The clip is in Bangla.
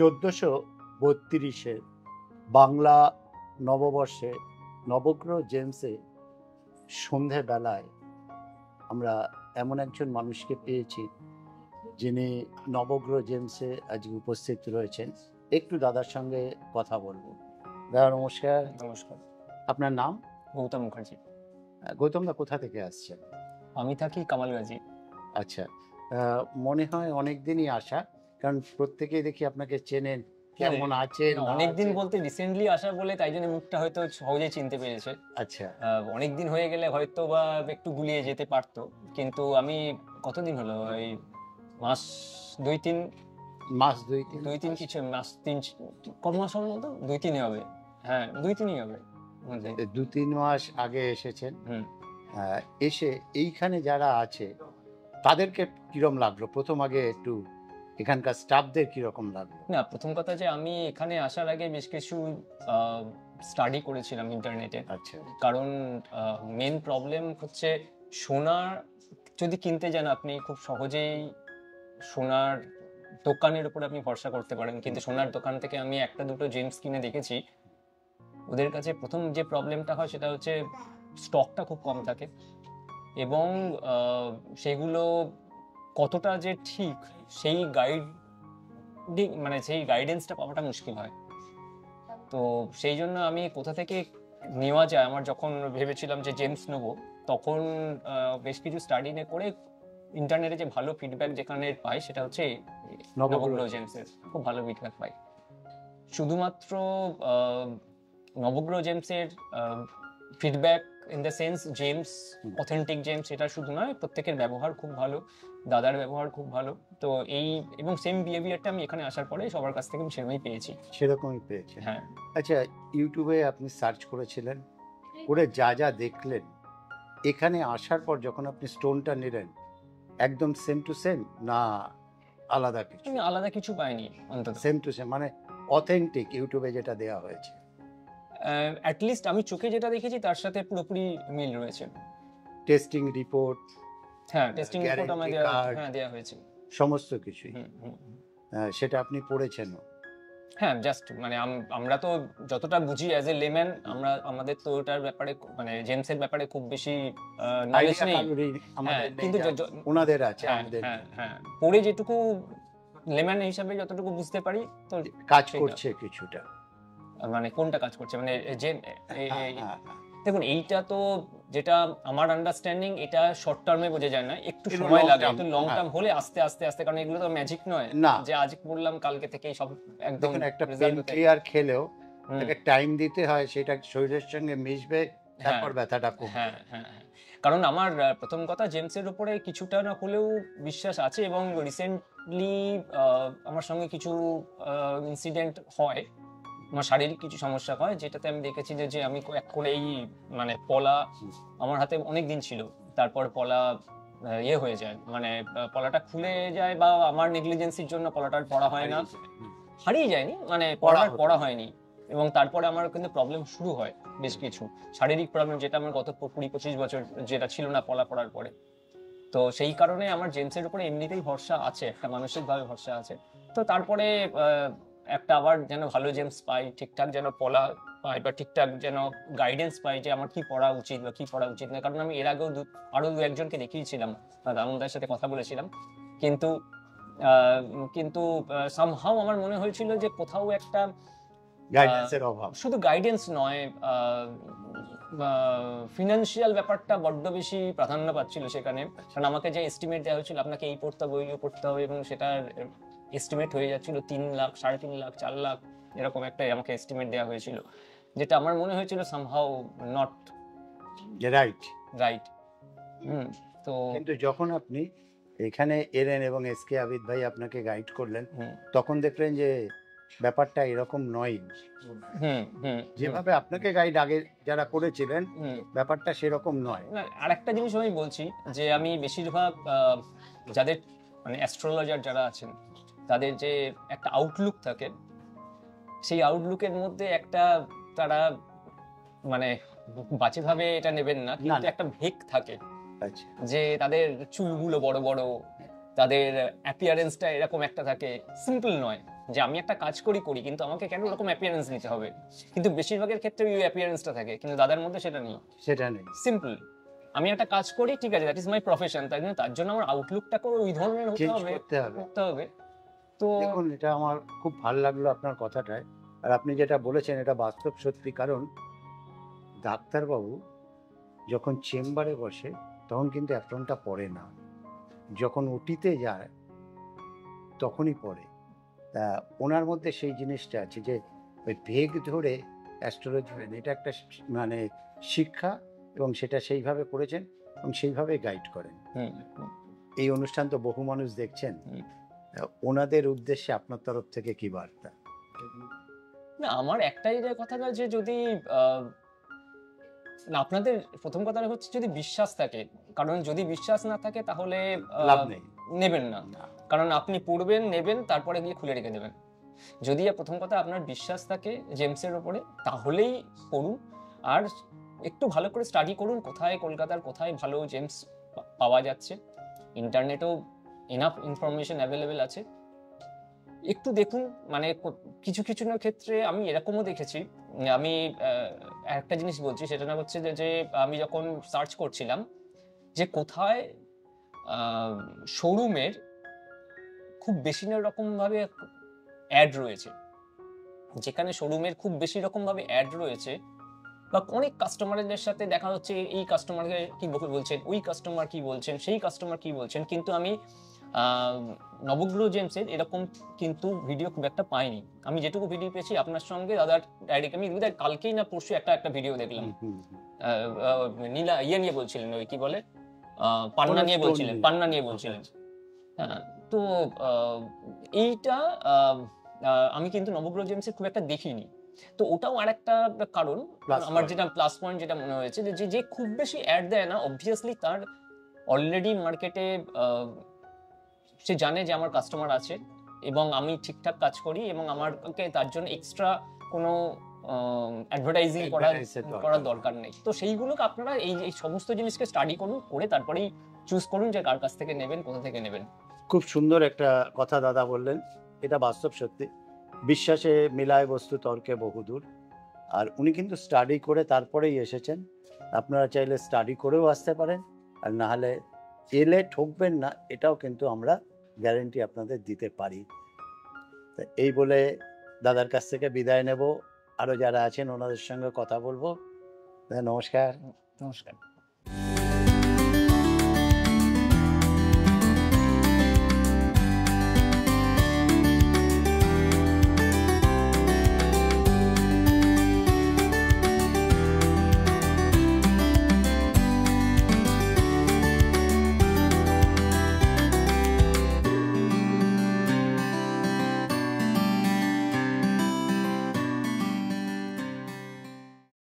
1432-এ বাংলা নববর্ষে নবগ্রহ জেমসে সন্ধেবেলায় আমরা এমন একজন মানুষকে পেয়েছি যিনি নবগ্রহ জেমসে আজকে উপস্থিত রয়েছেন। একটু দাদার সঙ্গে কথা বলবো। দাদা নমস্কার। নমস্কার। আপনার নাম? গৌতম মুখার্জি। গৌতম দা কোথা থেকে আসছেন? আমি থাকি কামালগাজি। আচ্ছা, মনে হয় অনেক দিনই আসা, কারণ প্রত্যেকেই দেখি আপনাকে চেনেন, কেমন আছেন। অনেকদিন বলতে রিসেন্টলি আসা বলে তাই জন্য মুখটা হয়তো সহজেই চিনতে পেরেছে। আচ্ছা, অনেকদিন হয়ে গেলে হয়তো বা একটু গুলিয়ে যেতে পারতো, কিন্তু আমি কতদিন হলো, এই মাস দুই তিন কিছু মাস তিন, কত মাস হবে বলতো? 2-3 হবে। হ্যাঁ, 2-3ই হবে। 2-3 মাস আগে এসেছেন। এসে এইখানে যারা আছে তাদেরকে কিরকম লাগলো? প্রথম আগে একটু এখানকার স্টাফদের কিরকম লাগলো? না, প্রথম কথা যে আমি এখানে আসার আগে বেশ কিছু স্টাডি করেছিলাম ইন্টারনেটে। আচ্ছা, কারণ মেন প্রবলেম হচ্ছে সোনার যদি কিনতে যান আপনি খুব সহজেই সোনার দোকানের উপর আপনি ভরসা করতে পারেন, কিন্তু সোনার দোকান থেকে আমি একটা দুটো জেমস কিনে দেখেছি, ওদের কাছে প্রথম যে প্রবলেমটা হয় সেটা হচ্ছে স্টকটা খুব কম থাকে, এবং সেগুলো কতটা যে ঠিক সেই সেই গাইডেন্সটা পাওয়াটা মুশকিল হয়। তো সেই জন্য আমি কোথা থেকে নেওয়া যায়, আমার যখন ভেবেছিলাম যে জেমস নেবো, তখন বেশ কিছু স্টাডি করে ইন্টারনেটে যে ভালো ফিডব্যাক যেখানে পাই সেটা হচ্ছে নবগ্রহ জেমসের খুব ভালো ফিডব্যাক পাই। শুধুমাত্র নবগ্রহ জেমসের feedback in the sense James authentic James এটা শুধু নয়, প্রত্যেকের ব্যবহার খুব ভালো, দাদার ব্যবহার খুব ভালো। তো এই এবং সেম বিহেভিয়ারটা আমি এখানে আসার পরে সবার কাছ থেকে আমি সেরকমই পেয়েছি। হ্যাঁ। আচ্ছা, ইউটিউবে আপনি সার্চ করেছিলেন, করে যা যা দেখলেন, এখানে আসার পর যখন আপনি স্টোনটা নিলেন একদম সেম টু সেম না আলাদা কিছু? আমি আলাদা কিছু পাইনি, অন্তত সেম টু সেম, মানে অথেন্টিক ইউটিউবে যেটা দেওয়া হয়েছে। অ্যাটলিস্ট আমি চোখে যেটা দেখেছি তার সাথে পুরোপুরি মিল রয়েছে। টেস্টিং রিপোর্ট, হ্যাঁ, টেস্টিং রিপোর্ট আমাদের দেওয়া হয়েছে, সমস্ত কিছুই। সেটা আপনি পড়েছেন? হ্যাঁ, জাস্ট মানে আমরা তো যতটা বুঝি অ্যাজ এ লেম্যান, আমাদের তো ওটার ব্যাপারে মানে জেমসের ব্যাপারে খুব বেশি নলেজ নেই, কিন্তু ওনাদের আছে। হ্যাঁ, পড়ে যেটুকু লেম্যান হিসাবে যতটুকু বুঝতে পারি, তো কাজ করছে কিছুটা। মানে কোনটা কাজ করছে, মানে দেখুন, এইটা তো যেটা আমার আন্ডারস্ট্যান্ডিং, এটা শর্ট টার্মে বোঝা যায় না, একটু সময় লাগে, একটু লং টার্ম হলে আস্তে আস্তে আস্তে, কারণ এগুলো তো ম্যাজিক নয় যে আজ পড়লাম কালকে থেকেই সব একদম। একটা পেন ক্লিয়ার খেলেও একটা টাইম দিতে হয়, সেটা শরীরের সঙ্গে মিশবে, তারপর ব্যথাটা কমবে। হ্যাঁ, কারণ আমার প্রথম কথা জেমসের উপরে কিছুটা না হলেও বিশ্বাস আছে, এবং রিসেন্টলি আমার সঙ্গে কিছু ইনসিডেন্ট হয়, আমার শারীরিক কিছু সমস্যা হয়, যেটাতে আমি দেখেছি যে আমি এই মানে পলা আমার হাতে অনেক দিন ছিল, তারপর পলা হয়ে যায়, মানে পলাটা খুলে যায়, বা আমার নেগলিজেন্সির জন্য পলাটার পড়া হয় না, হারিয়ে যায়নি, মানে পড়া হয়নি, এবং তারপরে আমার কিন্তু প্রবলেম শুরু হয়, বেশ কিছু শারীরিক প্রবলেম, যেটা আমার গত 20-25 বছর যেটা ছিল না পলা পড়ার পরে। তো সেই কারণে আমার জেমসের উপরে এমনিতেই ভরসা আছে, একটা মানসিকভাবে ভরসা আছে। তো তারপরে একটা আবার যেন ভালো জেমস পাই, ঠিকঠাক যেন পলা পাই, বা ঠিকঠাক যেন গাইডেন্স পাই যে আমার কি পড়া উচিত বা কি পড়া উচিত না। কারণ আমি এর আগেও আরো 2-1জনকে দেখিয়েছিলাম, দামোদার সাথে কথা বলেছিলাম, কিন্তু সামহাউ আমার মনে হয়েছিল যে কোথাও একটা গাইডেন্সের অভাব। শুধু গাইডেন্স নয়, ফিনান্সিয়াল ব্যাপারটা বড্ড বেশি প্রাধান্য পাচ্ছিল সেখানে, কারণ আমাকে যে এস্টিমেট দেওয়া হয়েছিল আপনাকে এই পড়তে হবে, ওই পড়তে হবে, এবং সেটার এস্টিমেট হয়ে যাচ্ছিল 3 লাখ, 3.5 লাখ, 4 লাখ, এরকম একটা আমাকে এস্টিমেট দেওয়া হয়েছিল, যেটা আমার মনে হয়েছিল সামহাউ নট রাইট। তো কিন্তু যখন আপনি এখানে এলেন এবং এসকে আবিদ ভাই আপনাকে গাইড করলেন, তখন দেখলেন যে ব্যাপারটা এরকম নয়, যেভাবে আপনাকে গাইড আগে যারা করেছিলেন ব্যাপারটা সেরকম নয়। আরেকটা জিনিস আমি বলছি যে আমি বেশিরভাগ যাদের মানে অ্যাস্ট্রোলজার যারা আছেন, তাদের যে একটা আউটলুক থাকে, সেই আউটলুকের মধ্যে একটা তারা মানে বাজেভাবে এটা নেবেন না, কিন্তু একটা ভেক থাকে, যে তাদের চুলগুলো বড় বড়, তাদের অ্যাপিয়ারেন্সটা এরকম একটা থাকে, সিম্পল নয়। যে আমি একটা কাজ করি কিন্তু আমাকে কেন ওরকম অ্যাপিয়ারেন্স নিতে হবে, কিন্তু বেশিরভাগের ক্ষেত্রে ওই অ্যাপিয়ারেন্সটা থাকে, কিন্তু দাদার মধ্যে সেটা নেই, সেটা নেই। সিম্পল আমি একটা কাজ করি, ঠিক আছে, দ্যাট ইজ মাই প্রফেশন, তাই জন্য তার জন্য আমার আউটলুকটাকে ওই ধরনের হতে চেঞ্জ হবে, করতে হবে। তো দেখুন, এটা আমার খুব ভালো লাগলো আপনার কথাটায়। আর আপনি যেটা বলেছেন এটা বাস্তব সত্যি, কারণ ডাক্তারবাবু যখন চেম্বারে বসে তখন কিন্তু অ্যাপ্রনটা পরে না, যখন ওটিতে যায় তখনই পড়ে। তা ওনার মধ্যে সেই জিনিসটা আছে যে ওই ভেগ ধরে অ্যাস্ট্রোলজি, এটা একটা মানে শিক্ষা, এবং সেটা সেইভাবে করেছেন এবং সেইভাবে গাইড করেন। এই অনুষ্ঠান তো বহু মানুষ দেখছেন, ওনাদের উদ্দেশ্যে আপনার তরফ থেকে কি বার্তা? না, আমার একটাই কথাটা যে যদি না, আপনাদের প্রথম কথাটা হচ্ছে যদি বিশ্বাস থাকে, কারণ যদি বিশ্বাস না থাকে তাহলে লাভ নেই, নেবেন না, কারণ আপনি পড়বেন, নেবেন, তারপরে গিয়ে খুলে রেখে দেবেন। যদি প্রথম কথা আপনার বিশ্বাস থাকে জেমসের উপরে, তাহলেই পড়ুন, আর একটু ভালো করে স্টাডি করুন কোথায় কলকাতার কোথায় ভালো জেমস পাওয়া যাচ্ছে, ইন্টারনেটেও এনাফ ইনফরমেশন অ্যাভেলেবেল আছে, একটু দেখুন। মানে কিছু কিছু ক্ষেত্রে আমি এরকমও দেখেছি, আমি একটা জিনিস বলছি, সেটা না হচ্ছে যে আমি যখন সার্চ করছিলাম যে কোথায় শোরুমের খুব বেশি রকম ভাবে অ্যাড রয়েছে, যেখানে শোরুমের খুব বেশি রকম ভাবে অ্যাড রয়েছে, বা অনেক কাস্টমারদের সাথে দেখা হচ্ছে, এই কাস্টমারকে কি বলছেন, ওই কাস্টমার কি বলছেন, সেই কাস্টমার কি বলছেন, কিন্তু আমি নবগ্রহ জেমসের এরকম কিন্তু ভিডিও খুব একটা পাইনি। আমি যেটুকু ভিডিও পেয়েছি আপনার সঙ্গে দাদার ডাইরেক্ট, আমি কালকেই না পরশু একটা ভিডিও দেখলাম, নীলা নিয়ে বলছিলেন, ওই কি বলে পান্না নিয়ে বলছিলেন। হ্যাঁ, তো এইটা আমি কিন্তু নবগ্রহ জেমসের খুব একটা দেখিনি, তো ওটাও আরেকটা কারণ আমার যেটা প্লাস পয়েন্ট যেটা মনে হয়েছে, যে খুব বেশি অ্যাড দেয় না, অবভিয়াসলি তার অলরেডি মার্কেটে সে জানে যে আমার কাস্টমার আছে এবং আমি ঠিকঠাক কাজ করি, এবং আমাকে তার জন্য এক্সট্রা কোনো অ্যাডভার্টাইজিং করার দরকার নেই। তো সেইগুলোকে আপনারা এই সমস্ত জিনিসকে স্টাডি করুন, করে তারপরেই চুজ করুন যে কার কাছ থেকে নেবেন, কোথা থেকে নেবেন। খুব সুন্দর একটা কথা দাদা বললেন, এটা বাস্তব সত্যি। বিশ্বাসে মিলায় বস্তু তর্কে বহুদূর। আর উনি কিন্তু স্টাডি করে তারপরেই এসেছেন। আপনারা চাইলে স্টাডি করেও আসতে পারেন, আর না হলে এলে ঠকবেন না, এটাও কিন্তু আমরা গ্যারেন্টি আপনাদের দিতে পারি। এই বলে দাদার কাছ থেকে বিদায় নেব, আরও যারা আছেন ওনাদের সঙ্গে কথা বলবো। নমস্কার। নমস্কার।